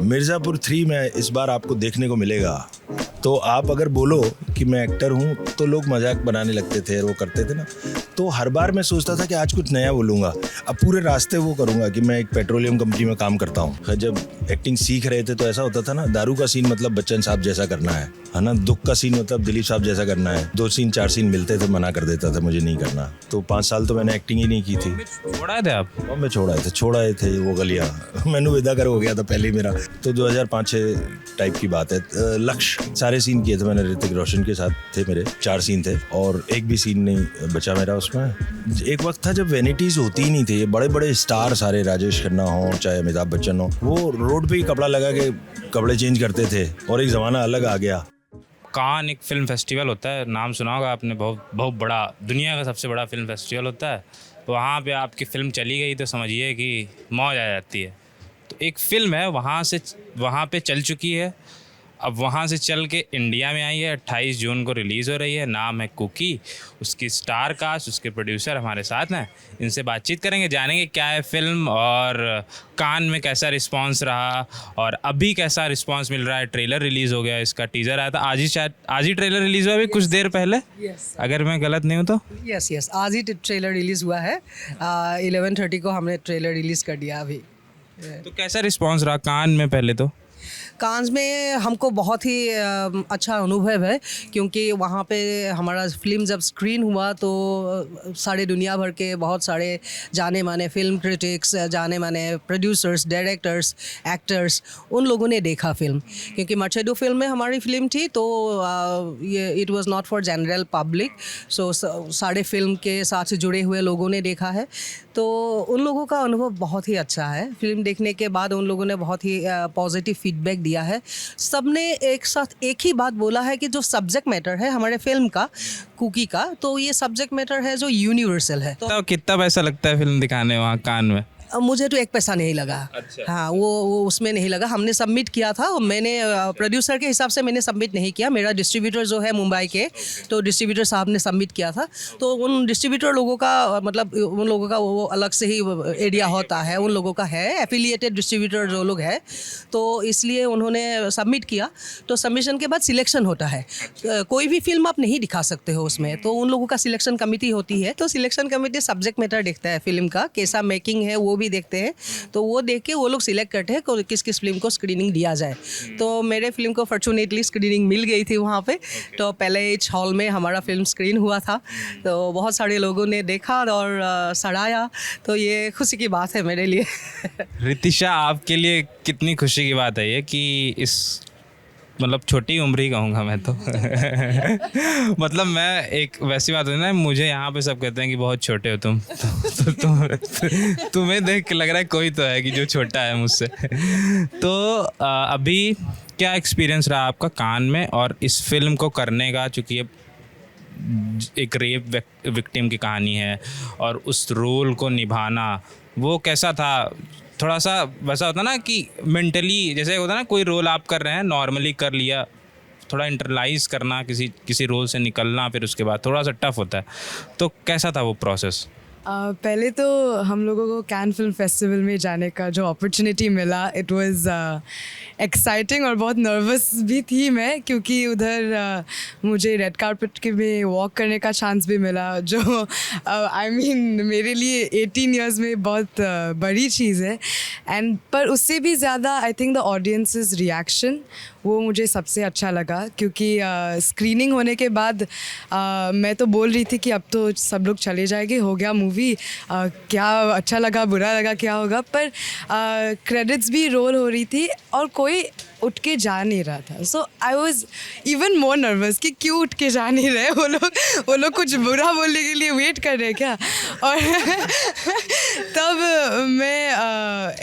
मिर्ज़ापुर 3 में इस बार आपको देखने को मिलेगा। तो आप अगर बोलो कि मैं एक्टर हूँ तो लोग मजाक बनाने लगते थे, वो करते थे ना, तो हर बार मैं सोचता था कि आज कुछ नया बोलूँगा। अब पूरे रास्ते वो करूँगा कि मैं एक पेट्रोलियम कंपनी में काम करता हूँ। जब एक्टिंग सीख रहे थे तो ऐसा होता था ना, दारू का सीन मतलब बच्चन साहब जैसा करना है ना, दुख का सीन मतलब दिलीप साहब जैसा करना है। 2 सीन 4 सीन मिलते थे, मना कर देता था, मुझे नहीं करना। तो 5 साल तो मैंने एक्टिंग ही नहीं की थी। छोड़ा थे आप? और मैं छोड़ाए थे वो गलियाँ। मैंने विदा कर हो गया था पहले ही मेरा। तो 2005-6 टाइप की बात है। लक्ष्य सारे सीन किए थे मैंने, ऋतिक रोशन के साथ थे मेरे, 4 सीन थे और एक भी सीन नहीं बचा मेरा उसमें। एक वक्त था जब वेनिटीज होती ही नहीं थी। ये बड़े बड़े स्टार सारे, राजेश खन्ना हो चाहे अमिताभ बच्चन हो, वो रोड पे ही कपड़ा लगा के कपड़े चेंज करते थे और एक ज़माना अलग आ गया। कान एक फ़िल्म फेस्टिवल होता है, नाम सुना होगा आपने, बहुत बहुत बड़ा, दुनिया का सबसे बड़ा फ़िल्म फेस्टिवल होता है। तो वहाँ पे आपकी फ़िल्म चली गई तो समझिए कि मौज आ जाती है। तो एक फ़िल्म है वहाँ पे चल चुकी है, अब वहाँ से चल के इंडिया में आई है, 28 जून को रिलीज़ हो रही है। नाम है कुकी। उसकी स्टार कास्ट, उसके प्रोड्यूसर हमारे साथ हैं, इनसे बातचीत करेंगे, जानेंगे क्या है फ़िल्म और कान में कैसा रिस्पांस रहा और अभी कैसा रिस्पांस मिल रहा है। ट्रेलर रिलीज़ हो गया, इसका टीज़र आया था आज ही ट्रेलर रिलीज़ हुआ अभी कुछ देर पहले। अगर मैं गलत नहीं हूँ तो। यस आज ही ट्रेलर रिलीज़ हुआ है। 11:30 को हमने ट्रेलर रिलीज़ कर दिया अभी। तो कैसा रिस्पांस रहा कान में? पहले तो कांस में हमको बहुत ही अच्छा अनुभव है, क्योंकि वहाँ पे हमारा फिल्म जब स्क्रीन हुआ तो सारे दुनिया भर के बहुत सारे जाने माने फिल्म क्रिटिक्स, जाने माने प्रोड्यूसर्स, डायरेक्टर्स, एक्टर्स, उन लोगों ने देखा फिल्म। क्योंकि मर्चेडो फिल्म में हमारी फिल्म थी तो ये it was not for general public. So सारे फिल्म के साथ से जुड़े हुए लोगों ने देखा है, तो उन लोगों का अनुभव बहुत ही अच्छा है। फिल्म देखने के बाद उन लोगों ने बहुत ही पॉजिटिव फीडबैक दिया है। सबने एक साथ एक ही बात बोला है कि जो सब्जेक्ट मैटर है हमारे फिल्म का, कुकी का, तो ये सब्जेक्ट मैटर है जो यूनिवर्सल है। तो कितना पैसा लगता है फिल्म दिखाने वहाँ कान में? मुझे तो 1 पैसा नहीं लगा। अच्छा। हाँ, वो उसमें नहीं लगा। हमने सबमिट किया था और मैंने प्रोड्यूसर के हिसाब से मैंने सबमिट नहीं किया। मेरा डिस्ट्रीब्यूटर जो है मुंबई के, तो डिस्ट्रीब्यूटर साहब ने सबमिट किया था। तो उन डिस्ट्रीब्यूटर लोगों का मतलब उन लोगों का वो अलग से ही एरिया होता है, उन लोगों का है एफिलिएटेड डिस्ट्रीब्यूटर जो लोग हैं, तो इसलिए उन्होंने सबमिट किया। तो सबमिशन के बाद सिलेक्शन होता है। कोई भी फिल्म आप नहीं दिखा सकते हो उसमें, तो उन लोगों का सिलेक्शन कमेटी होती है। तो सिलेक्शन कमेटी सब्जेक्ट मैटर देखता है, फिल्म का कैसा मेकिंग है वो भी देखते हैं। तो वो देख के वो लोग सिलेक्ट करते हैं किस किस फिल्म को स्क्रीनिंग दिया जाए। तो मेरे फिल्म को फॉर्चुनेटली स्क्रीनिंग मिल गई थी वहाँ पे। तो पहले एच हॉल में हमारा फिल्म स्क्रीन हुआ था, तो बहुत सारे लोगों ने देखा और सराहा। तो ये खुशी की बात है मेरे लिए। रितिशा, आपके लिए कितनी खुशी की बात है ये कि इस मतलब छोटी उम्र ही कहूँगा मैं तो मतलब मैं एक वैसी बात है ना, मुझे यहाँ पे सब कहते हैं कि बहुत छोटे हो तुम तुम्हें देख के लग रहा है कोई तो है कि जो छोटा है मुझसे तो अभी क्या एक्सपीरियंस रहा आपका कान में और इस फिल्म को करने का? चूँकि ये एक रेप विक्टिम की कहानी है और उस रोल को निभाना वो कैसा था? थोड़ा सा वैसा होता ना कि मेंटली, जैसे होता ना कोई रोल आप कर रहे हैं, नॉर्मली कर लिया, थोड़ा इंटरलाइज करना किसी रोल से निकलना फिर उसके बाद थोड़ा सा टफ होता है। तो कैसा था वो प्रोसेस? पहले तो हम लोगों को कैन फिल्म फेस्टिवल में जाने का जो अपॉर्चुनिटी मिला, इट वाज एक्साइटिंग और बहुत नर्वस भी थी मैं, क्योंकि उधर मुझे रेड कार्पेट के में वॉक करने का चांस भी मिला, जो आई मीन मेरे लिए 18 इयर्स में बहुत बड़ी चीज़ है। एंड पर उससे भी ज़्यादा I think the audiences reaction, वो मुझे सबसे अच्छा लगा, क्योंकि स्क्रीनिंग होने के बाद मैं तो बोल रही थी कि अब तो सब लोग चले जाएंगे, हो गया मूवी, क्या अच्छा लगा बुरा लगा क्या होगा, पर क्रेडिट्स भी रोल हो रही थी और कोई उठ के जा नहीं रहा था। So I was even more nervous कि क्यों उठ के जा नहीं रहे वो लोग कुछ बुरा बोलने के लिए वेट कर रहे हैं क्या। और तब मैं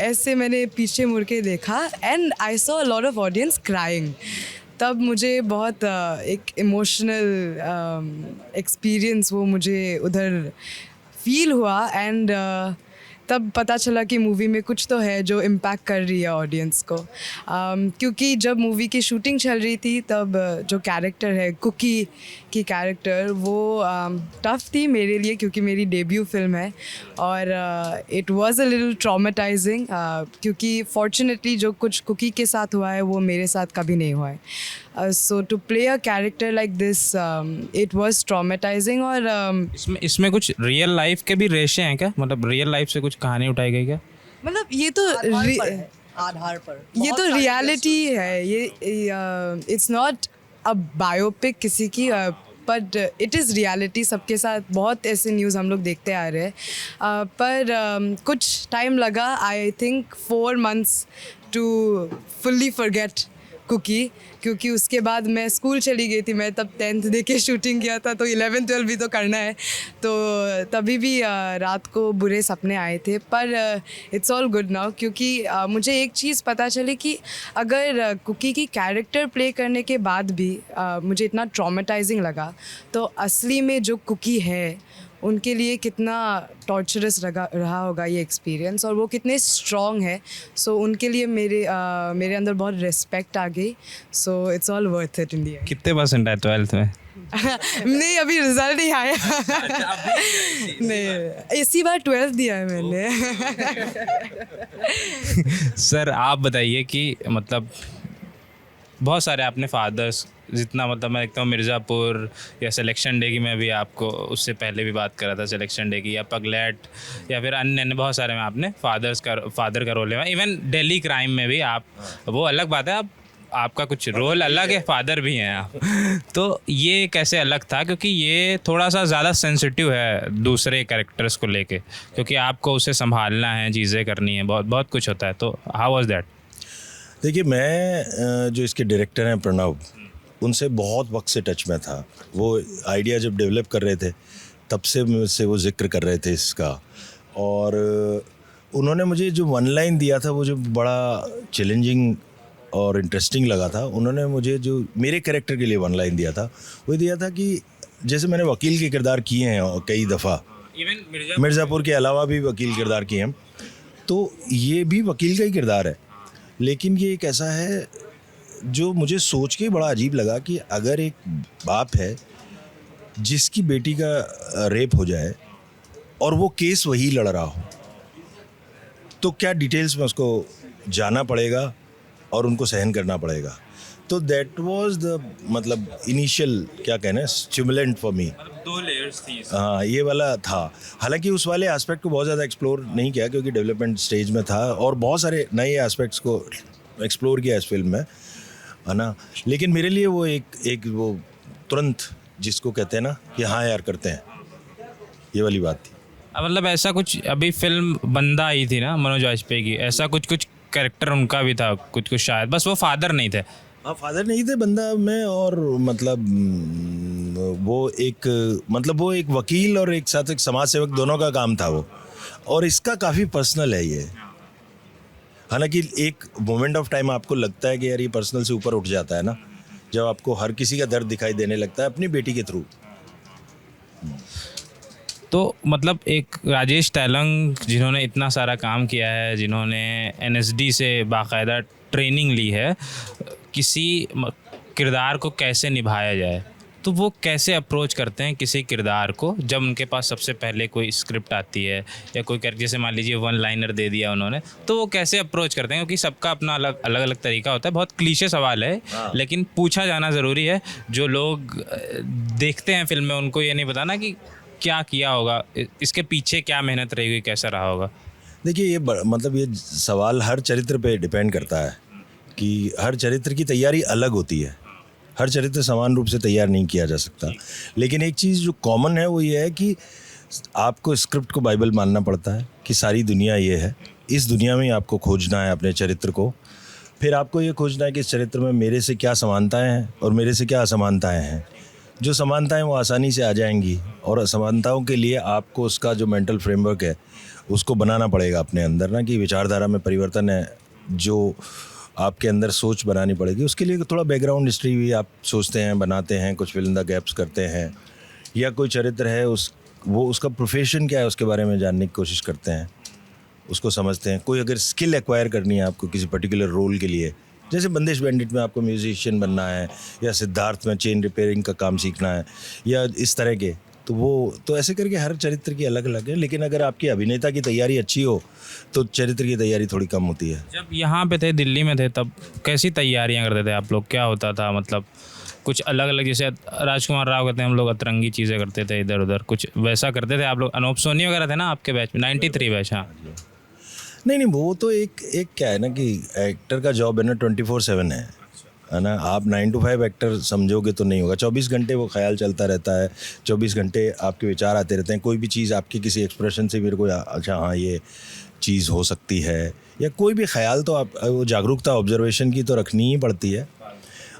ऐसे मैंने पीछे मुड़ के देखा and I saw a lot of audience crying. तब मुझे बहुत एक इमोशनल एक्सपीरियंस वो मुझे उधर फील हुआ। एंड तब पता चला कि मूवी में कुछ तो है जो इम्पैक्ट कर रही है ऑडियंस को। क्योंकि जब मूवी की शूटिंग चल रही थी तब जो कैरेक्टर है कुकी की कैरेक्टर वो टफ़ थी मेरे लिए, क्योंकि मेरी डेब्यू फिल्म है और it was a little traumatising, क्योंकि फॉर्चुनेटली जो कुछ कुकी के साथ हुआ है वो मेरे साथ कभी नहीं हुआ है। So to play a character like this it was traumatising. और इसमें कुछ रियल लाइफ के भी रेशे हैं क्या, मतलब रियल लाइफ से कुछ कहानी उठाई गई क्या? मतलब ये तो आधार पर ये तो रियलिटी है, ये इट्स नॉट अ बायोपिक किसी की, बट इट इज़ रियलिटी। सबके साथ बहुत ऐसे न्यूज़ हम लोग देखते आ रहे हैं, पर कुछ टाइम लगा, I think 4 months to fully forget Cookie, क्योंकि उसके बाद मैं स्कूल चली गई थी। मैं तब 10th दे के शूटिंग किया था, तो 11th 12th भी तो करना है, तो तभी भी रात को बुरे सपने आए थे। पर इट्स ऑल गुड नाउ, क्योंकि मुझे एक चीज़ पता चली कि अगर कुकी की कैरेक्टर प्ले करने के बाद भी मुझे इतना ट्रॉमेटाइजिंग लगा, तो असली में जो कुकी है उनके लिए कितना टॉर्चरस रहा होगा ये एक्सपीरियंस, और वो कितने स्ट्रॉन्ग है। सो उनके लिए मेरे अंदर बहुत रिस्पेक्ट आ गई। So it's all worth it in the and. कितने परसेंट है 12th में? नहीं, अभी रिजल्ट नहीं आया। नहीं, इसी बार 12th दिया है मैंने। सर आप बताइए कि मतलब बहुत सारे आपने फादर्स, जितना मतलब मैं देखता हूँ मिर्ज़ापुर या सिलेक्शन डे की, मैं भी आपको उससे पहले भी बात कर रहा था, सिलेक्शन डे की या पगलेट या फिर अन्य बहुत सारे में आपने फादर का रोल है। इवन दिल्ली क्राइम में भी आप, वो अलग बात है, आपका कुछ रोल अलग है, फादर भी हैं आप। तो ये कैसे अलग था, क्योंकि ये थोड़ा सा ज़्यादा सेंसिटिव है दूसरे कैरेक्टर्स को लेके, क्योंकि आपको उसे संभालना है, चीज़ें करनी है, बहुत बहुत कुछ होता है। तो हाउ वाज दैट? देखिए, मैं जो इसके डायरेक्टर हैं प्रणव, उनसे बहुत वक्त से टच में था। वो आइडिया जब डेवलप कर रहे थे तब से मुझसे वो जिक्र कर रहे थे इसका, और उन्होंने मुझे जो वन लाइन दिया था वो जो बड़ा चैलेंजिंग और इंटरेस्टिंग लगा था। उन्होंने मुझे जो मेरे कैरेक्टर के लिए वन लाइन दिया था वो दिया था कि जैसे मैंने वकील के किरदार किए हैं कई दफ़ा, इवन मिर्ज़ापुर के अलावा भी वकील किरदार किए हैं, तो ये भी वकील का ही किरदार है। लेकिन ये एक ऐसा है जो मुझे सोच के बड़ा अजीब लगा कि अगर एक बाप है जिसकी बेटी का रेप हो जाए और वो केस वही लड़ रहा हो, तो क्या डिटेल्स में उसको जाना पड़ेगा और उनको सहन करना पड़ेगा। तो दैट वाज द मतलब इनिशियल क्या कहना है स्टिमुलेंट फॉर मी। 2 लेयर्स थी। हाँ, ये वाला था। हालांकि उस वाले एस्पेक्ट को बहुत ज़्यादा एक्सप्लोर नहीं किया क्योंकि डेवलपमेंट स्टेज में था, और बहुत सारे नए एस्पेक्ट्स को एक्सप्लोर किया इस फिल्म में, है ना। लेकिन मेरे लिए वो एक वो तुरंत जिसको कहते हैं ना कि हाँ यार करते हैं, ये वाली बात थी। मतलब ऐसा कुछ, अभी फिल्म बंदा आई थी ना मनोज वाजपेयी की, ऐसा कुछ कैरेक्टर उनका भी था कुछ शायद, बस वो फादर नहीं थे। हाँ, फादर नहीं थे बंदा में, और मतलब वो एक वकील और एक साथ एक समाज सेवक, दोनों का काम था वो। और इसका काफ़ी पर्सनल है ये। हालांकि एक मोमेंट ऑफ टाइम आपको लगता है कि यार ये पर्सनल से ऊपर उठ जाता है ना, जब आपको हर किसी का दर्द दिखाई देने लगता है अपनी बेटी के थ्रू। तो मतलब एक राजेश तेलंग जिन्होंने इतना सारा काम किया है, जिन्होंने NSD से बाकायदा ट्रेनिंग ली है, किसी किरदार को कैसे निभाया जाए, तो वो कैसे अप्रोच करते हैं किसी किरदार को जब उनके पास सबसे पहले कोई स्क्रिप्ट आती है या कोई जैसे मान लीजिए वन लाइनर दे दिया उन्होंने, तो वो कैसे अप्रोच करते हैं? क्योंकि सबका अपना अलग अलग तरीका होता है। बहुत क्लीशे सवाल है, लेकिन पूछा जाना ज़रूरी है। जो लोग देखते हैं फिल्म में उनको ये नहीं बताना कि क्या किया होगा, इसके पीछे क्या मेहनत रही हुई, कैसा रहा होगा। देखिए, ये मतलब ये सवाल हर चरित्र पे डिपेंड करता है कि हर चरित्र की तैयारी अलग होती है। हर चरित्र समान रूप से तैयार नहीं किया जा सकता। लेकिन एक चीज़ जो कॉमन है वो ये है कि आपको स्क्रिप्ट को बाइबल मानना पड़ता है कि सारी दुनिया ये है, इस दुनिया में ही आपको खोजना है अपने चरित्र को। फिर आपको ये खोजना है कि इस चरित्र में मेरे से क्या समानताएं हैं और मेरे से क्या असमानताएं हैं। जो समानताएं वो आसानी से आ जाएंगी, और असमानताओं के लिए आपको उसका जो मेंटल फ्रेमवर्क है उसको बनाना पड़ेगा अपने अंदर ना, कि विचारधारा में परिवर्तन है जो आपके अंदर सोच बनानी पड़ेगी। उसके लिए थोड़ा बैकग्राउंड हिस्ट्री भी आप सोचते हैं, बनाते हैं, कुछ फिल इन द गैप्स करते हैं, या कोई चरित्र है उसका प्रोफेशन क्या है उसके बारे में जानने की कोशिश करते हैं। उसको समझते हैं। कोई अगर स्किल एक्वायर करनी है आपको किसी पर्टिकुलर रोल के लिए, जैसे बंदिश बैंडिट में आपको म्यूजिशियन बनना है, या सिद्धार्थ में चेन रिपेयरिंग का काम सीखना है, या इस तरह के, तो वो तो ऐसे करके हर चरित्र की अलग अलग है। लेकिन अगर आपकी अभिनेता की तैयारी अच्छी हो तो चरित्र की तैयारी थोड़ी कम होती है। जब यहाँ पे थे, दिल्ली में थे, तब कैसी तैयारियाँ करते थे आप लोग? क्या होता था मतलब कुछ अलग अलग, जैसे राजकुमार राव कहते हैं, हम लोग अतरंगी चीज़ें करते थे इधर उधर, कुछ वैसा करते थे आप लोग? अनूप सोनी वगैरह थे ना आपके बैच में, 93 बैच? हाँ नहीं, वो तो एक क्या है ना कि एक्टर का जॉब है ना 24/7 है ना। आप 9 to 5 एक्टर समझोगे तो नहीं होगा। 24 घंटे वो ख्याल चलता रहता है, 24 घंटे आपके विचार आते रहते हैं। कोई भी चीज़ आपकी किसी एक्सप्रेशन से मेरे को अच्छा हाँ ये चीज़ हो सकती है, या कोई भी ख्याल, तो आप वो जागरूकता ऑब्जर्वेशन की तो रखनी ही पड़ती है।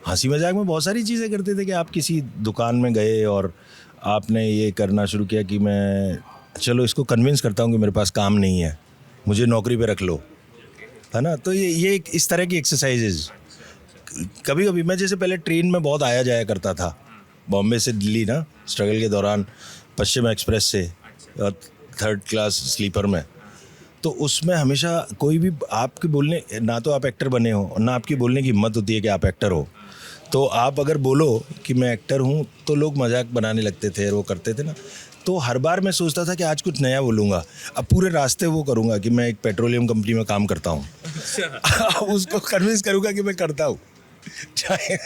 हंसी मजाक में बहुत सारी चीज़ें करते थे कि आप किसी दुकान में गए और आपने ये करना शुरू किया कि मैं चलो इसको कन्विंस करता हूँ कि मेरे पास काम नहीं है, मुझे नौकरी पे रख लो, है ना। तो ये इस तरह की एक्सरसाइजेज कभी कभी मैं, जैसे पहले ट्रेन में बहुत आया जाया करता था बॉम्बे से दिल्ली ना, स्ट्रगल के दौरान पश्चिम एक्सप्रेस से 3rd क्लास स्लीपर में, तो उसमें हमेशा कोई भी आपके बोलने, ना तो आप एक्टर बने हो ना आपकी बोलने की हिम्मत होती है कि आप एक्टर हो, तो आप अगर बोलो कि मैं एक्टर हूँ तो लोग मजाक बनाने लगते थे और वो करते थे ना। तो हर बार मैं सोचता था कि आज कुछ नया बोलूँगा, अब पूरे रास्ते वो करूँगा कि मैं एक पेट्रोलियम कंपनी में काम करता हूँ उसको कन्विंस करूँगा कि मैं करता हूँ चाहे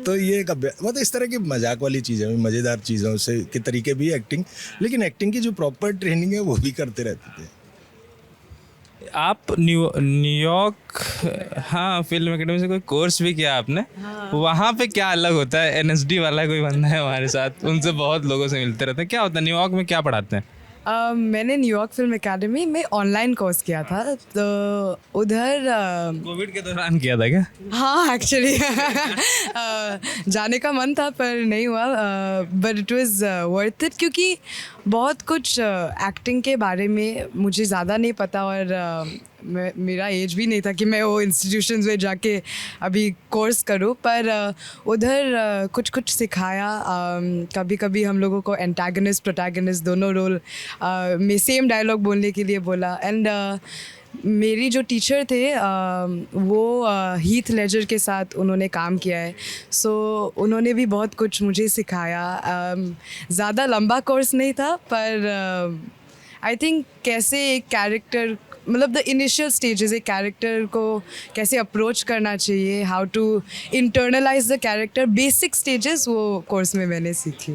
तो ये मतलब इस तरह की मजाक वाली चीज़ें, मज़ेदार चीज़ों से के तरीके भी एक्टिंग, लेकिन एक्टिंग की जो प्रॉपर ट्रेनिंग है वो भी करते रहते थे। आप न्यूयॉर्क, हाँ, फिल्म एकेडमी से कोई कोर्स भी किया आपने? हाँ। वहाँ पे क्या अलग होता है? एनएसडी वाला कोई बंदा है हमारे साथ, उनसे बहुत लोगों से मिलते रहते हैं। क्या होता है न्यूयॉर्क में, क्या पढ़ाते हैं? मैंने न्यूयॉर्क फिल्म एकेडमी में ऑनलाइन कोर्स किया था, तो उधर कोविड के दौरान किया था क्या? हाँ एक्चुअली जाने का मन था पर नहीं हुआ, but it was worth it, क्योंकि बहुत कुछ एक्टिंग के बारे में मुझे ज़्यादा नहीं पता, और मेरा एज भी नहीं था कि मैं वो इंस्टीट्यूशंस में जाके अभी कोर्स करूँ, पर उधर कुछ कुछ सिखाया। कभी कभी हम लोगों को एंटागनिस्ट प्रोटैगनिस्ट दोनों रोल में सेम डायलॉग बोलने के लिए बोला, एंड मेरी जो टीचर थे वो हीथ लेजर के साथ उन्होंने काम किया है, सो उन्होंने भी बहुत कुछ मुझे सिखाया। ज़्यादा लंबा कोर्स नहीं था, पर आई थिंक कैसे एक कैरेक्टर, मतलब द इनिशियल स्टेजेस, एक कैरेक्टर को कैसे अप्रोच करना चाहिए, how to internalise the character, basic stages वो कोर्स में मैंने सीखी।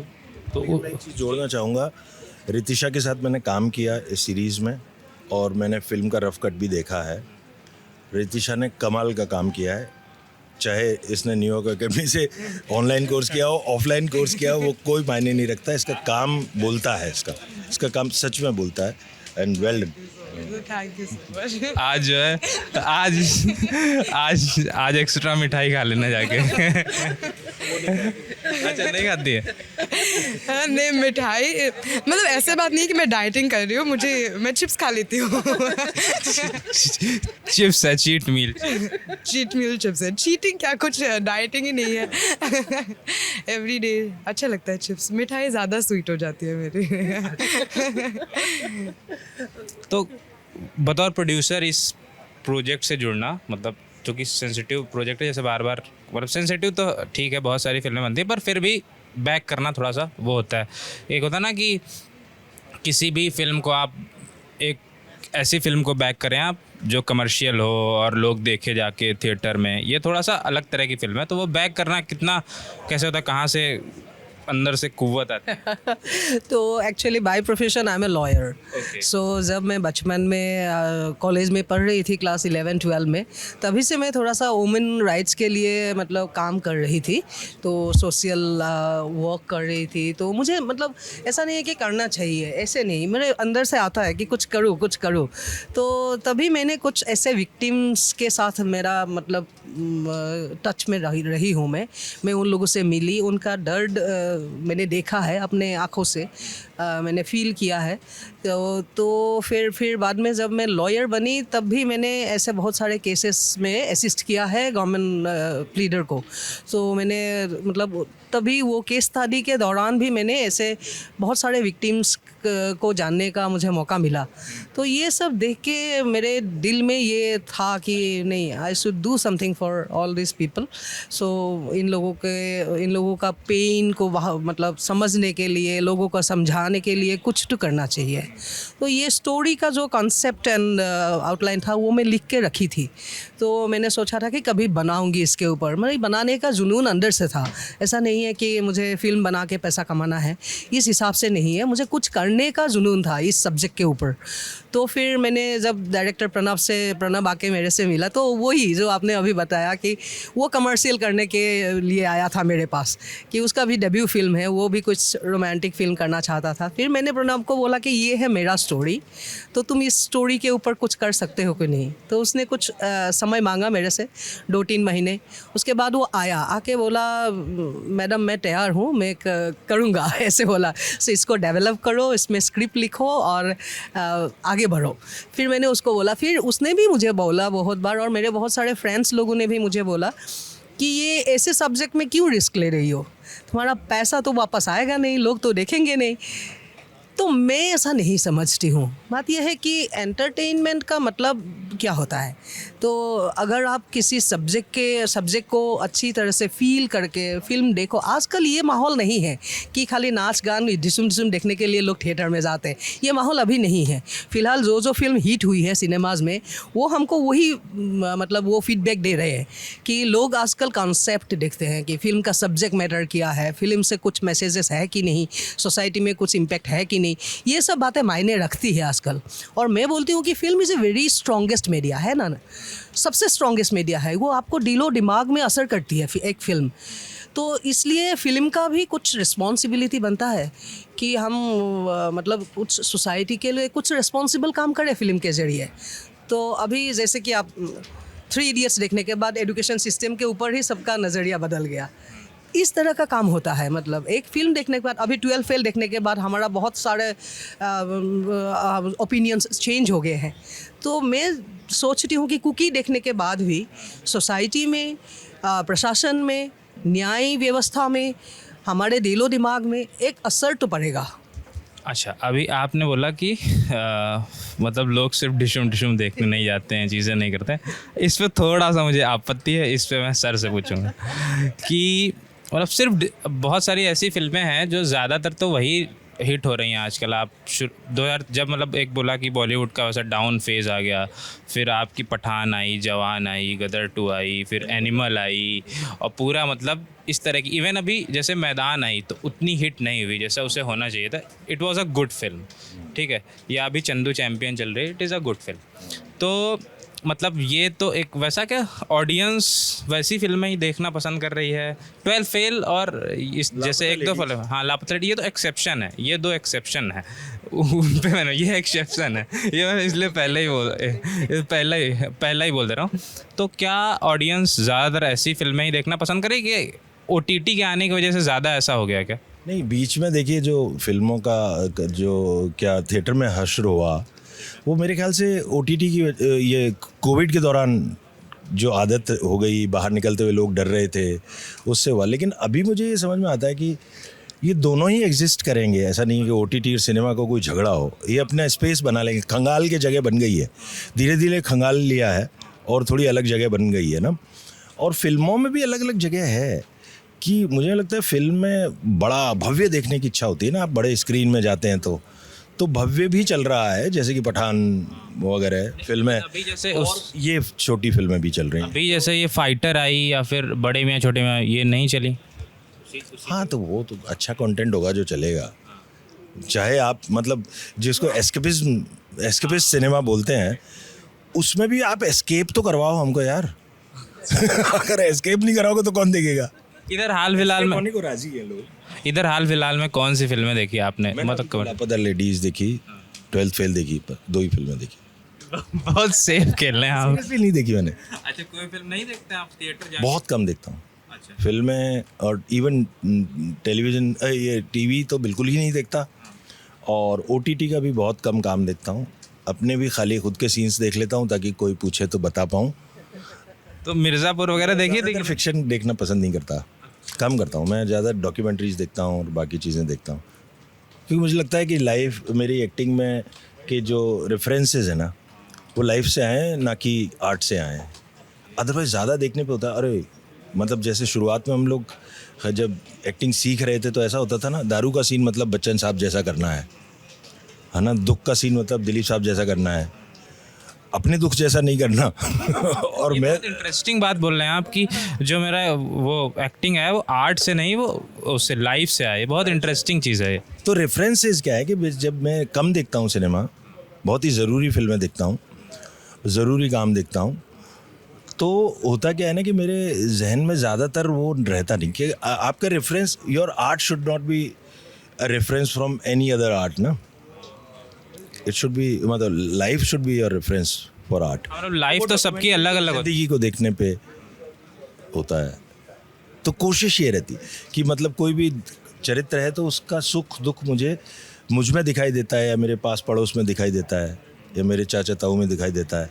तो मैं एक चीज़ जोड़ना चाहूँगा, रितिशा के साथ मैंने काम किया इस सीरीज़ में, और मैंने फिल्म का रफ कट भी देखा है। रितिशा ने कमाल का काम किया है, चाहे इसने न्यूयॉर्क एकेडमी से ऑनलाइन कोर्स किया हो, ऑफलाइन कोर्स किया हो, वो कोई मायने नहीं रखता। इसका काम बोलता है, इसका काम सच में बोलता है, and well done. Thank you so much. आज जो है, आज एक्स्ट्रा मिठाई खा लेना जाके। अच्छा, नहीं खाती है? नहीं, मिठाई मतलब ऐसे बात नहीं है कि मैं डाइटिंग कर रही हूँ, मैं चिप्स खा लेती हूँ। चिप्स है, cheat meal. Cheat meal chips है, चीटिंग क्या, कुछ डाइटिंग ही नहीं है। एवरी डे अच्छा लगता है चिप्स, मिठाई ज़्यादा स्वीट हो जाती है मेरी। तो बतौर प्रोड्यूसर इस प्रोजेक्ट से जुड़ना, मतलब जो कि सेंसिटिव प्रोजेक्ट है, जैसे बार बार, मतलब सेंसिटिव तो ठीक है, बहुत सारी फिल्में बनती है, पर फिर भी बैक करना थोड़ा सा वो होता है। एक होता है ना कि किसी भी फिल्म को आप, एक ऐसी फिल्म को बैक करें आप जो कमर्शियल हो और लोग देखे जाके थिएटर में, ये थोड़ा सा अलग तरह की फिल्म है, तो वो बैक करना कितना, कैसे होता है, कहाँ से अंदर से कुव्वत आती है? तो actually by profession I am a lawyer. So जब मैं बचपन में कॉलेज में पढ़ रही थी क्लास 11-12 में, तभी से मैं थोड़ा सा वुमेन राइट्स के लिए मतलब काम कर रही थी, तो सोशल वर्क कर रही थी। तो मुझे मतलब ऐसा नहीं है कि करना चाहिए, ऐसे नहीं, मेरे अंदर से आता है कि कुछ करूँ। तो तभी मैंने कुछ ऐसे विक्टिम्स के साथ मेरा मतलब टच में रही हूँ। मैं उन लोगों से मिली, उनका दर्द मैंने देखा है अपने आँखों से। मैंने फील किया है। तो फिर बाद में जब मैं लॉयर बनी तब भी मैंने ऐसे बहुत सारे केसेस में असिस्ट किया है गवर्नमेंट प्लीडर को। तो मैंने मतलब तभी वो केस स्टडी के दौरान भी मैंने ऐसे बहुत सारे विक्टिम्स को जानने का मुझे मौका मिला। तो ये सब देख के मेरे दिल में ये था कि नहीं, I should do something for all this people. So इन लोगों का पेन को मतलब समझने के लिए, लोगों को समझाने के लिए कुछ तो करना चाहिए। तो ये स्टोरी का जो कॉन्सेप्ट एंड आउटलाइन था वो मैं लिख के रखी थी। तो मैंने सोचा था कि कभी बनाऊंगी इसके ऊपर। मेरी बनाने का जुनून अंदर से था। ऐसा नहीं है कि मुझे फ़िल्म बना के पैसा कमाना है, इस हिसाब से नहीं है, मुझे कुछ करने का जुनून था इस सब्जेक्ट के ऊपर। तो फिर मैंने जब डायरेक्टर प्रणब आके मेरे से मिला तो वही जो आपने अभी बताया कि वो कमर्शियल करने के लिए आया था मेरे पास, कि उसका भी डेब्यू फिल्म है, वो भी कुछ रोमांटिक फिल्म करना चाहता था। फिर मैंने प्रणब को बोला कि ये है मेरा स्टोरी, तो तुम इस स्टोरी के ऊपर कुछ कर सकते हो कि नहीं। तो उसने कुछ समय मांगा मेरे से, 2-3 महीने। उसके बाद वो आके बोला मैडम मैं तैयार हूँ, मैं करूँगा ऐसे बोला। सो इसको डेवलप करो, इसमें स्क्रिप्ट लिखो और आगे बढ़ो। फिर मैंने उसको बोला, फिर उसने भी मुझे बोला बहुत बार, और मेरे बहुत सारे फ्रेंड्स लोगों ने भी मुझे बोला कि ये ऐसे सब्जेक्ट में क्यों रिस्क ले रही हो, तुम्हारा पैसा तो वापस आएगा नहीं, लोग तो देखेंगे नहीं। तो मैं ऐसा नहीं समझती हूँ। बात यह है कि एंटरटेनमेंट का मतलब क्या होता है। तो अगर आप किसी सब्जेक्ट को अच्छी तरह से फील करके फिल्म देखो। आजकल ये माहौल नहीं है कि खाली नाच गान डिसुम डिसुम देखने के लिए लोग थिएटर में जाते हैं, ये माहौल अभी नहीं है। फ़िलहाल जो फिल्म हिट हुई है सिनेमाज में, वो हमको वही मतलब वो फीडबैक दे रहे हैं कि लोग आजकल कॉन्सेप्ट देखते हैं कि फ़िल्म का सब्जेक्ट मैटर किया है, फ़िल्म से कुछ मैसेजेस है कि नहीं, सोसाइटी में कुछ इम्पैक्ट है कि नहीं। ये सब बातें मायने रखती है आजकल। और मैं बोलती हूँ कि film is a very strongest media है ना, सबसे स्ट्रॉन्गेस्ट मीडिया है। वो आपको दिलो दिमाग में असर करती है एक फ़िल्म। तो इसलिए फ़िल्म का भी कुछ रिस्पॉन्सिबिलिटी बनता है कि हम मतलब कुछ सोसाइटी के लिए कुछ रिस्पॉन्सिबल काम करें फ़िल्म के ज़रिए। तो अभी जैसे कि आप 3 इडियट्स देखने के बाद एजुकेशन सिस्टम के ऊपर ही सबका नज़रिया बदल गया। इस तरह का काम होता है। मतलब एक फ़िल्म देखने के बाद, अभी 12 फेल देखने के बाद हमारा बहुत सारे ओपिनियंस चेंज हो गए हैं। तो मैं सोचती हूँ कि कुकी देखने के बाद भी सोसाइटी में, प्रशासन में, न्याय व्यवस्था में, हमारे दिलो दिमाग में एक असर तो पड़ेगा। अच्छा, अभी आपने बोला कि मतलब लोग सिर्फ डिशुम देखने नहीं जाते हैं, चीज़ें नहीं करते हैं। इस पे थोड़ा सा मुझे आपत्ति है, इस पे मैं सर से पूछूंगा कि मतलब सिर्फ बहुत सारी ऐसी फिल्में हैं जो ज़्यादातर तो वही हिट हो रही हैं आजकल। आप 2000 जब मतलब एक बोला कि बॉलीवुड का वैसा डाउन फेज़ आ गया, फिर आपकी पठान आई, जवान आई, गदर 2 आई, फिर एनिमल आई, और पूरा मतलब इस तरह की। इवन अभी जैसे मैदान आई तो उतनी हिट नहीं हुई जैसा उसे होना चाहिए था। It was a good film, ठीक है। या अभी चंदू चैम्पियन चल रही है, it is a good film. तो मतलब ये तो एक वैसा क्या ऑडियंस वैसी फिल्में ही देखना पसंद कर रही है। 12 फेल और इस जैसे 1-2 फिल्म, हाँ लापता लेडी, ये तो एक्सेप्शन है, ये 2 एक्सेप्शन है उन पे। मैंने ये एक्सेप्शन है, ये मैं इसलिए पहले ही बोल दे रहा हूँ। तो क्या ऑडियंस ज़्यादातर ऐसी फिल्में ही देखना पसंद करेगी? OTT के आने की वजह से ज़्यादा ऐसा हो गया क्या? नहीं, बीच में देखिए जो फिल्मों का जो क्या थिएटर में हश्र हुआ, वो मेरे ख्याल से OTT की ये कोविड के दौरान जो आदत हो गई, बाहर निकलते हुए लोग डर रहे थे, उससे हुआ। लेकिन अभी मुझे ये समझ में आता है कि ये दोनों ही एग्जिस्ट करेंगे। ऐसा नहीं कि OTT और सिनेमा को कोई झगड़ा हो, ये अपना स्पेस बना लेंगे। खंगाल की जगह बन गई है, धीरे धीरे खंगाल लिया है और थोड़ी अलग जगह बन गई है ना। और फिल्मों में भी अलग अलग जगह है कि मुझे लगता है फिल्म में बड़ा भव्य देखने की इच्छा होती है ना। आप बड़े स्क्रीन में जाते हैं तो भव्य भी चल रहा है, जैसे कि पठान वगैरह फिल्में, अभी जैसे ये छोटी फिल्में भी चल रही हैं। अभी जैसे ये फाइटर आई या फिर बड़े मियाँ छोटे मियाँ, ये नहीं चली। हाँ, तो वो तो अच्छा कंटेंट होगा जो चलेगा। चाहे आप मतलब जिसको एस्केपिस्ट सिनेमा बोलते हैं, उसमें भी आप एस्केप तो करवाओ हमको यार। अगर एस्केप नहीं कराओगे तो कौन देखेगा? इधर हाल फिलहाल में होने को राजी है लोग। इधर हाल फिलहाल में कौन सी फिल्में देखी आपने? मतलब लापता लेडीज देखी, 12 फेल देखी, 2 ही फिल्में देखी। बहुत सेफ खेल रहे हैं आप। सीरियसली नहीं देखी मैंने। अच्छा, कोई फिल्म नहीं देखते आप थिएटर जाके? बहुत कम देखता हूँ अच्छा। फिल्में, और इवन टेलीविज़न, ये टीवी तो बिल्कुल ही नहीं देखता। और OTT का भी बहुत कम काम देखता हूँ। अपने भी खाली खुद के सीन्स देख लेता हूँ ताकि कोई पूछे तो बता पाऊँ। तो मिर्ज़ापुर वगैरह देखिए ज़्यादातर फिक्शन देखना पसंद नहीं करता, कम करता हूँ। मैं ज़्यादा डॉक्यूमेंट्रीज देखता हूँ और बाकी चीज़ें देखता हूँ, क्योंकि मुझे लगता है कि लाइफ मेरी एक्टिंग में के जो रेफरेंसेस है ना, वो लाइफ से आए हैं, ना कि आर्ट से आए हैं। अदरवाइज ज़्यादा देखने पे होता है, अरे मतलब जैसे शुरुआत में हम लोग जब एक्टिंग सीख रहे थे तो ऐसा होता था ना, दारू का सीन मतलब बच्चन साहब जैसा करना है ना, दुख का सीन मतलब दिलीप साहब जैसा करना है, अपने दुख जैसा नहीं करना। और मैं इंटरेस्टिंग बात बोल रहे हैं आप कि जो मेरा वो एक्टिंग है वो आर्ट से नहीं, वो उससे लाइफ से आए। बहुत इंटरेस्टिंग चीज़ है ये। तो रेफरेंसेस क्या है कि जब मैं कम देखता हूँ सिनेमा, बहुत ही ज़रूरी फिल्में देखता हूँ, ज़रूरी काम देखता हूँ, तो होता क्या है ना कि मेरे जहन में ज़्यादातर वो रहता नहीं कि आपका reference, your art should not be a reference from any other art ना, इट शुड बी, मतलब life should be your reference for art. और लाइफ तो सबकी अलग अलग होती जिंदगी को देखने पे होता है, तो कोशिश ये रहती कि मतलब कोई भी चरित्र है तो उसका सुख दुख मुझ में दिखाई देता है, या मेरे पास पड़ोस में दिखाई देता है, या मेरे चाचा ताऊ में दिखाई देता है,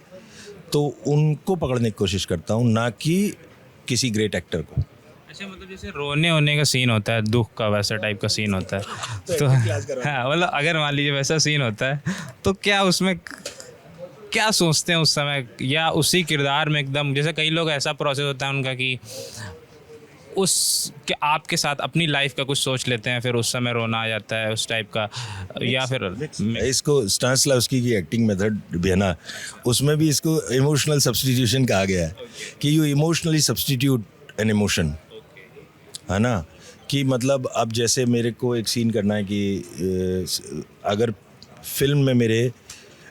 तो उनको पकड़ने की कोशिश करता हूँ, ना कि किसी ग्रेट एक्टर को। अच्छा, मतलब जैसे रोने होने का सीन होता है, दुख का वैसा टाइप का सीन होता है, तो हाँ, मतलब अगर मान लीजिए वैसा सीन होता है तो क्या उसमें क्या सोचते हैं उस समय, या उसी किरदार में एकदम, जैसे कई लोग ऐसा प्रोसेस होता है उनका कि उस कि आपके साथ अपनी लाइफ का कुछ सोच लेते हैं, फिर उस समय रोना आ जाता है उस टाइप का, या फिर इसको स्टानिस्लावस्की की एक्टिंग मेथड भी है ना, उसमें भी इसको इमोशनल सब्स्टिट्यूशन कहा गया है कि you emotionally substitute an emotion, है ना। कि मतलब अब जैसे मेरे को एक सीन करना है कि अगर फिल्म में मेरे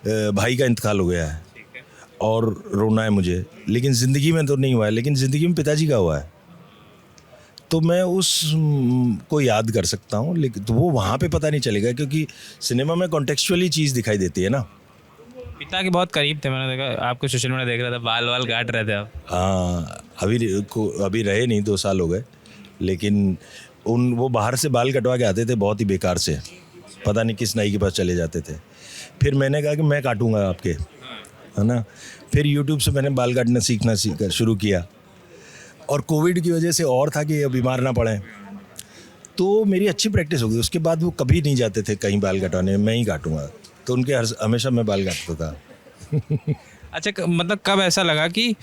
भाई का इंतकाल हो गया है और रोना है मुझे, लेकिन ज़िंदगी में तो नहीं हुआ है, लेकिन ज़िंदगी में पिताजी का हुआ है, तो मैं उस को याद कर सकता हूँ, लेकिन तो वो वहाँ पे पता नहीं चलेगा, क्योंकि सिनेमा में कॉन्टेक्चुअली चीज़ दिखाई देती है ना। पिता के बहुत करीब थे, मैंने देखा आपको सोशल मीडिया देख रहा था, बाल वाल काट रहे थे आप। हाँ, अभी रहे नहीं, 2 साल हो गए, लेकिन वो बाहर से बाल कटवा के आते थे बहुत ही बेकार से, पता नहीं किस नाई के पास चले जाते थे। फिर मैंने कहा कि मैं काटूंगा आपके, है ना। फिर यूट्यूब से मैंने बाल काटना सीखना शुरू किया, और कोविड की वजह से और था कि बीमार ना पड़े, तो मेरी अच्छी प्रैक्टिस हो गई। उसके बाद वो कभी नहीं जाते थे कहीं बाल कटवाने, मैं ही काटूंगा, तो उनके हमेशा मैं बाल काटता था। अच्छा, मतलब कब ऐसा लगा कि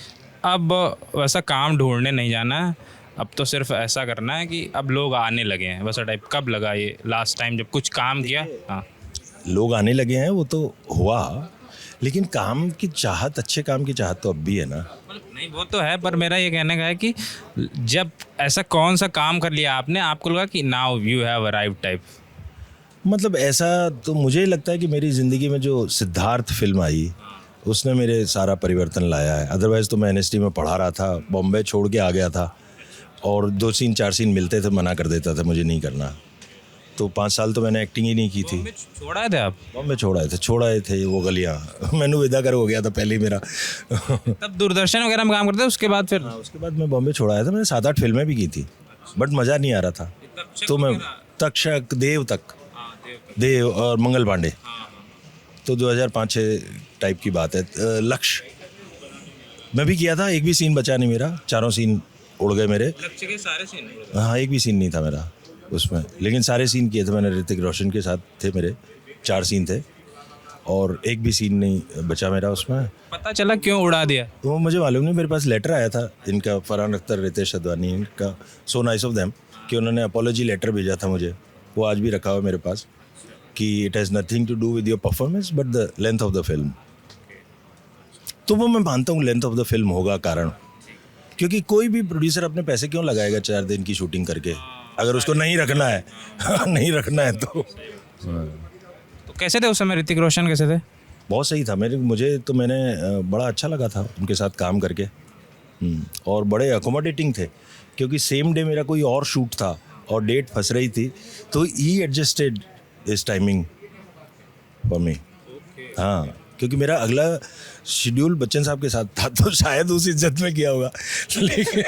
अब वैसा काम ढूंढने नहीं जाना है, अब तो सिर्फ ऐसा करना है कि अब लोग आने लगे हैं, वैसा टाइप कब लगा ये लास्ट टाइम जब कुछ काम किया? हाँ, लोग आने लगे हैं, वो तो हुआ, लेकिन काम की चाहत, अच्छे काम की चाहत तो अब भी है ना। नहीं वो तो है, पर मेरा ये कहने का है कि जब ऐसा कौन सा काम कर लिया आपने, आपको लगा कि now you have arrived type? मतलब ऐसा तो मुझे लगता है कि मेरी ज़िंदगी में जो सिद्धार्थ फिल्म आई, उसने मेरे सारा परिवर्तन लाया है। अदरवाइज़ तो मैं NST में पढ़ा रहा था, बॉम्बे छोड़ के आ गया था, और 2 सीन 4 सीन मिलते थे, मना कर देता था, मुझे नहीं करना। तो 5 साल तो मैंने एक्टिंग ही नहीं की थी। छोड़ा थे आप? बॉम्बे छोड़ाए थे वो गलियाँ। मैंने विदा कर हो गया था पहले ही मेरा। तब दूरदर्शन वगैरह में काम करते, उसके बाद फिर? हाँ, उसके बाद मैं बॉम्बे छोड़ाया था, मैंने 7-8 फिल्में भी की थी, बट मज़ा नहीं आ रहा था। तो मैं तक्षक, देव और मंगल पांडे, तो 2005-06 टाइप की बात है। लक्ष्य मैं भी किया था, एक भी सीन बचा नहीं मेरा, 4 सीन उड़ गए मेरे। लक्ष्य के सारे सीन? हाँ, एक भी सीन नहीं था मेरा उसमें, लेकिन सारे सीन किए थे मैंने। ऋतिक रोशन के साथ थे मेरे, 4 सीन थे, और एक भी सीन नहीं बचा मेरा उसमें। पता चला क्यों उड़ा दिया? वो मुझे मालूम नहीं, मेरे पास लेटर आया था इनका, फरहान अख्तर, रितेश अदवानी, इनका, सो नाइस ऑफ देम, कि उन्होंने अपॉलोजी लेटर भेजा था मुझे, वो आज भी रखा हुआ है मेरे पास, कि it has nothing to do with your performance but the length of the film. तो वो मैं मानता हूँ लेंथ ऑफ द फिल्म होगा कारण, क्योंकि कोई भी प्रोड्यूसर अपने पैसे क्यों लगाएगा 4 दिन की शूटिंग करके, अगर उसको नहीं रखना है। नहीं रखना है तो कैसे थे उस समय ऋतिक रोशन, कैसे थे? बहुत सही था। मैंने बड़ा अच्छा लगा था उनके साथ काम करके, और बड़े अकोमोडेटिंग थे, क्योंकि सेम डे मेरा कोई और शूट था और डेट फंस रही थी, तो he adjusted this timing for me. हाँ, क्योंकि मेरा अगला शेड्यूल बच्चन साहब के साथ था, तो शायद उस इज्जत में किया होगा, लेकिन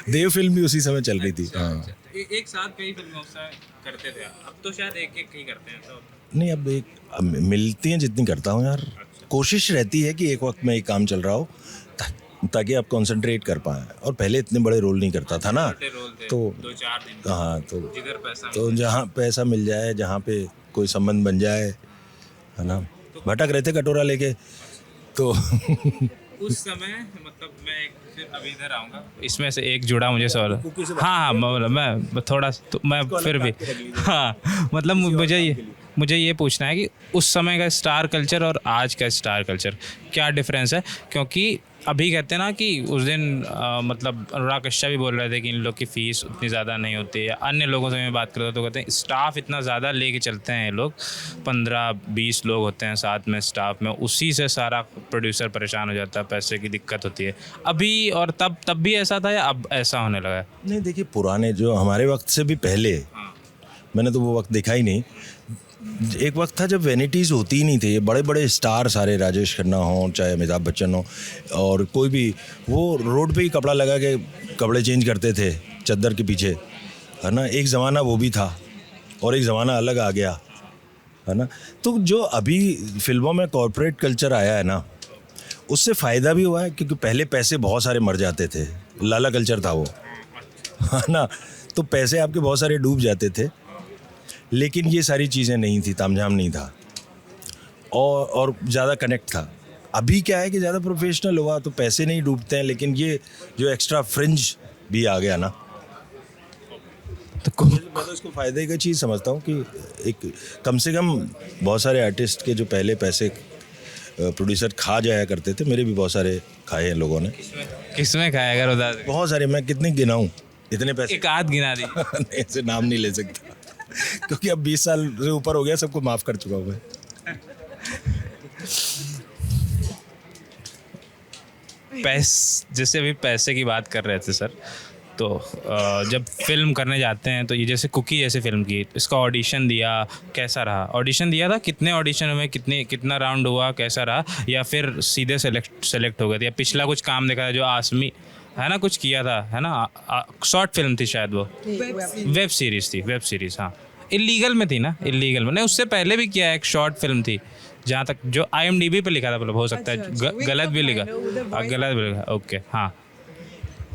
देव फिल्म भी उसी समय चल रही थी। हाँ एक साथ कई फिल्में उस समय करते थे, अब तो शायद एक एक ही करते हैं तो। नहीं, अब मिलती हैं जितनी करता हूँ यार। कोशिश रहती है कि एक वक्त में एक काम चल रहा हो ताकि आप कंसंट्रेट कर पाएँ। और पहले इतने बड़े रोल नहीं करता था ना, छोटे रोल थे, तो 2-4 दिन हाँ, तो जिधर पैसा तो जहाँ पैसा मिल जाए, जहाँ पे कोई संबंध बन जाए, है ना। भटक रहे थे कटोरा लेके तो उस समय, मतलब मैं एक फिर अभी इधर आऊँगा, इसमें से एक जुड़ा मुझे सवाल। हाँ हाँ, मैं थोड़ा तो मैं फिर भी हाँ, मतलब मुझे ये पूछना है कि उस समय का स्टार कल्चर और आज का स्टार कल्चर क्या डिफरेंस है? क्योंकि अभी कहते हैं ना कि उस दिन मतलब अनुराग कश्यप भी बोल रहे थे कि इन लोग की फ़ीस उतनी ज़्यादा नहीं होती है। अन्य लोगों से मैं बात करता तो कहते हैं स्टाफ इतना ज़्यादा लेके चलते हैं ये लोग, 15-20 लोग होते हैं साथ में स्टाफ में, उसी से सारा प्रोड्यूसर परेशान हो जाता है, पैसे की दिक्कत होती है। अभी और तब भी ऐसा था या अब ऐसा होने लगा है? नहीं, देखिए पुराने जो हमारे वक्त से भी पहले, मैंने तो वो वक्त देखा ही नहीं। एक वक्त था जब वैनिटीज़ होती ही नहीं थी। ये बड़े बड़े स्टार सारे, राजेश खन्ना हो चाहे अमिताभ बच्चन हो और कोई भी, वो रोड पे ही कपड़ा लगा के कपड़े चेंज करते थे चद्दर के पीछे, है ना। एक ज़माना वो भी था और एक ज़माना अलग आ गया, है ना। तो जो अभी फिल्मों में कॉरपोरेट कल्चर आया है ना, उससे फ़ायदा भी हुआ है क्योंकि पहले पैसे बहुत सारे मर जाते थे, लाला कल्चर था वो, है ना। तो पैसे आपके बहुत सारे डूब जाते थे, लेकिन ये सारी चीज़ें नहीं थी, तामझाम नहीं था और ज़्यादा कनेक्ट था। अभी क्या है कि ज़्यादा प्रोफेशनल हुआ तो पैसे नहीं डूबते हैं, लेकिन ये जो एक्स्ट्रा फ्रिंज भी आ गया ना, तो मैं तो इसको फ़ायदे की चीज़ समझता हूँ कि एक कम से कम बहुत सारे आर्टिस्ट के जो पहले पैसे प्रोड्यूसर खा जाया करते थे, मेरे भी बहुत सारे खाए हैं लोगों ने। किसमें खाया अगर बता दें? बहुत सारे, मैं कितने गिनाऊँ इतने पैसे। एक आध गिना दी। नहीं, ऐसे नाम नहीं ले सकता क्योंकि अब 20 साल से ऊपर हो गया, सबको माफ़ कर चुका हूँ मैं। जैसे अभी पैसे की बात कर रहे थे सर, तो जब फिल्म करने जाते हैं तो ये जैसे कुकी जैसे फिल्म की, इसका ऑडिशन दिया, कैसा रहा? ऑडिशन दिया था, कितने ऑडिशन में कितना राउंड हुआ, कैसा रहा? या फिर सीधे सेलेक्ट हो गए थे? या पिछला कुछ काम देखा था जो आसमी है ना कुछ किया था, है ना, शॉर्ट फिल्म थी शायद, वो वेब सीरीज़ हाँ, इलीगल में थी ना, इलीगल में नहीं, उससे पहले भी किया है, एक शॉर्ट फिल्म थी जहाँ तक जो IMDb पे लिखा था, मतलब हो सकता है गलत भी लिखा, ओके हाँ।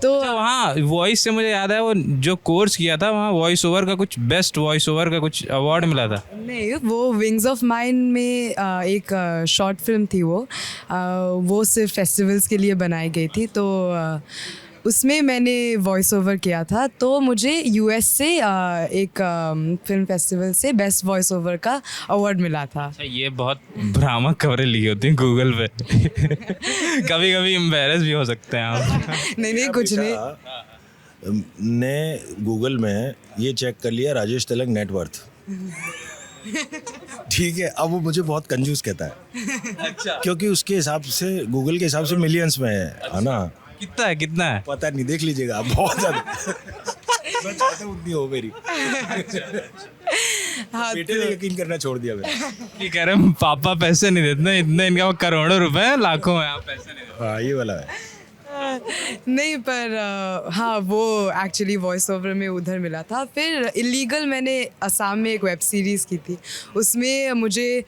तो वहाँ वॉइस से मुझे याद है, वो जो कोर्स किया था वहाँ वॉइस ओवर का कुछ बेस्ट वॉइस ओवर का कुछ अवार्ड मिला था। नहीं, वो विंग्स ऑफ माइंड में एक शॉर्ट फिल्म थी वो सिर्फ फेस्टिवल्स के लिए बनाई गई थी, तो उसमें मैंने वॉइस ओवर किया था। तो मुझे US से एक फिल्म फेस्टिवल से बेस्ट वॉइस ओवर का अवार्ड मिला था। अच्छा, ये बहुत भ्रामक खबरें लिखी होती हैं गूगल पे कभी कभी एम्बैरेस भी हो सकते हैं आप। नहीं कुछ नहीं। ने गूगल में ये चेक कर लिया राजेश तिलक नेटवर्थ, ठीक है। अब वो मुझे बहुत कंजूस कहता है। अच्छा। क्योंकि उसके हिसाब से, गूगल के हिसाब से मिलियंस में है ना। कितना है पता नहीं, देख लीजिएगा आप, बहुत ज़्यादा मैं चाहता हूँ उतनी हो मेरी। हाँ, बेटे ने यकीन करना छोड़ दिया मैंने। कि कह रहे हैं पापा पैसे नहीं देते, इतने इनका करोड़ों रुपए हैं, लाखों में आप पैसे नहीं देते। हाँ, ये वाला है। नहीं, पर हाँ, वो एक्चुअली वॉइस ओवर में उधर मिला था। फिर इलीगल मैंने असम में एक वेब सीरीज़ की थी, उसमें मुझे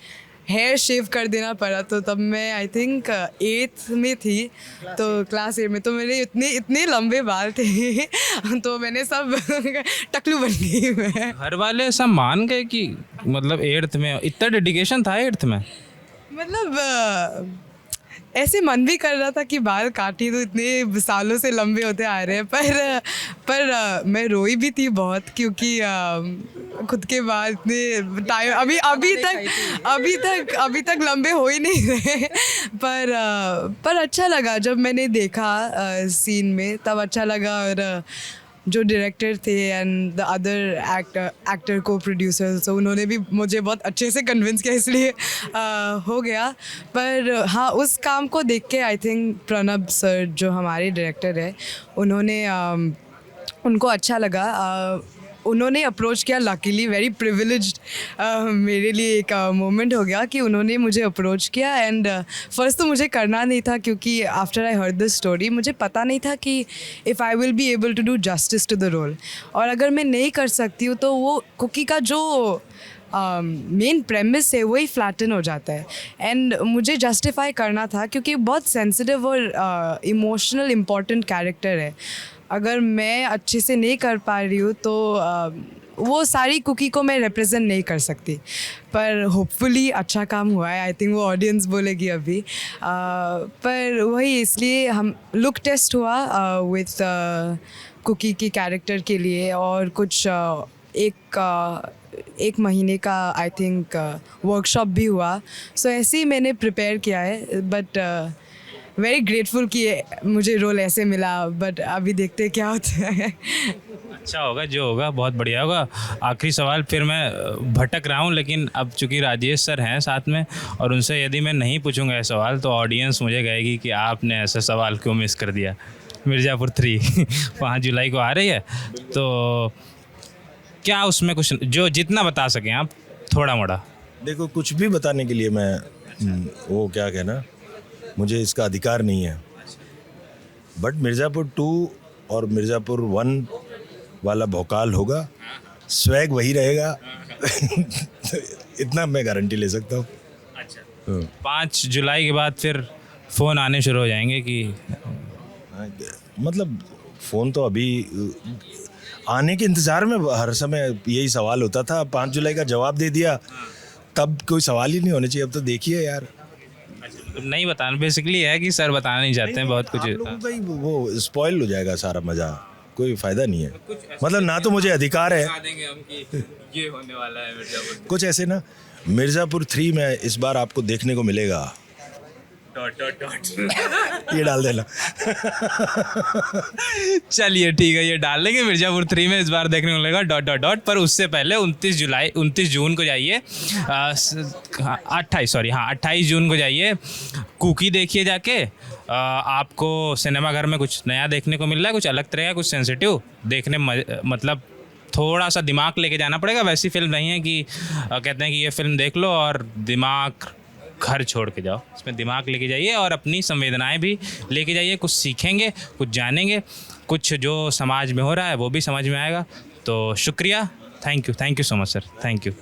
हेयर शेव कर देना पड़ा। तो तब मैं आई थिंक 8th में थी, तो क्लास 8 में, तो मेरे इतने लंबे बाल थे तो मैंने सब टकलू बन गई मैं। घर वाले सब मान गए कि मतलब 8th में इतना डेडिकेशन था? 8th में मतलब ऐसे मन भी कर रहा था कि बाल काटी तो इतने सालों से लंबे होते आ रहे हैं, पर मैं रोई भी थी बहुत, क्योंकि खुद के बाल इतने टाइम अभी तक लंबे हो ही नहीं रहे। पर अच्छा लगा जब मैंने देखा सीन में, तब अच्छा लगा। और जो डायरेक्टर थे एंड द अदर एक्टर को प्रोड्यूसर, तो उन्होंने भी मुझे बहुत अच्छे से कन्विंस किया, इसलिए हो गया। पर हाँ, उस काम को देख के आई थिंक प्रणब सर जो हमारे डायरेक्टर है, उन्होंने उनको अच्छा लगा। उन्होंने अप्रोच किया, लकीली वेरी प्रिविलेज्ड मेरे लिए एक मोमेंट हो गया कि उन्होंने मुझे अप्रोच किया। एंड फर्स्ट तो मुझे करना नहीं था क्योंकि after I heard this story मुझे पता नहीं था कि if I will be able to do justice to the role, और अगर मैं नहीं कर सकती हूँ तो वो कुकी का जो मेन प्रेमिस है वही फ्लैटन हो जाता है। एंड मुझे जस्टिफाई करना था क्योंकि बहुत सेंसिटिव और इमोशनल इम्पॉर्टेंट कैरेक्टर है। अगर मैं अच्छे से नहीं कर पा रही हूँ तो वो सारी कुकी को मैं रिप्रेजेंट नहीं कर सकती, पर होपफुली अच्छा काम हुआ है। आई थिंक वो ऑडियंस बोलेगी अभी। पर वही इसलिए हम लुक टेस्ट हुआ विथ कुकी की कैरेक्टर के लिए, और कुछ एक महीने का आई थिंक वर्कशॉप भी हुआ। सो ऐसे ही मैंने प्रिपेयर किया है, बट वेरी ग्रेटफुल कि मुझे रोल ऐसे मिला। बट अभी देखते क्या होता है। अच्छा होगा जो होगा, बहुत बढ़िया होगा। आखिरी सवाल, फिर मैं भटक रहा हूँ लेकिन अब चूंकि राजेश सर हैं साथ में और उनसे यदि मैं नहीं पूछूंगा ये सवाल तो ऑडियंस मुझे कहेगी कि आपने ऐसा सवाल क्यों मिस कर दिया। मिर्ज़ापुर 3 5 जुलाई को आ रही है, तो क्या उसमें कुछ जो जितना बता सकें आप थोड़ा मोड़ा? देखो, कुछ भी बताने के लिए मैं वो क्या कहना, मुझे इसका अधिकार नहीं है। बट मिर्ज़ापुर 2 और मिर्ज़ापुर 1 वाला भौकाल होगा, स्वैग वही रहेगा। इतना मैं गारंटी ले सकता हूँ। अच्छा, 5 जुलाई के बाद फिर फ़ोन आने शुरू हो जाएंगे कि मतलब फ़ोन तो अभी आने के इंतज़ार में हर समय यही सवाल होता था। 5 जुलाई का जवाब दे दिया, तब कोई सवाल ही नहीं होने चाहिए। अब तो देखिए यार, नहीं बताना बेसिकली है कि सर बताना नहीं चाहते हैं बहुत कुछ। आप लोगों का ही वो स्पॉइल हो जाएगा सारा मज़ा, कोई फ़ायदा नहीं है। मतलब ना तो मुझे अधिकार है, ये होने वाला है मिर्ज़ापुर। कुछ ऐसे ना। मिर्ज़ापुर 3 में इस बार आपको देखने को मिलेगा ये डाल देना। चलिए ठीक है, ये डाल लेंगे। मिर्ज़ापुर 3 में इस बार देखने को मिलेगा ... पर उससे पहले 29 जून को जाइए, 28 जून को जाइए, कुकी देखिए जाके। आपको सिनेमाघर में कुछ नया देखने को मिल रहा है, कुछ अलग तरह का, कुछ सेंसिटिव देखने मतलब थोड़ा सा दिमाग लेके जाना पड़ेगा। वैसी फिल्म नहीं है कि कहते हैं कि ये फिल्म देख लो और दिमाग घर छोड़ के जाओ। इसमें दिमाग लेके जाइए और अपनी संवेदनाएं भी लेके जाइए। कुछ सीखेंगे, कुछ जानेंगे, कुछ जो समाज में हो रहा है वो भी समझ में आएगा। तो शुक्रिया, thank you so much sir, thank you.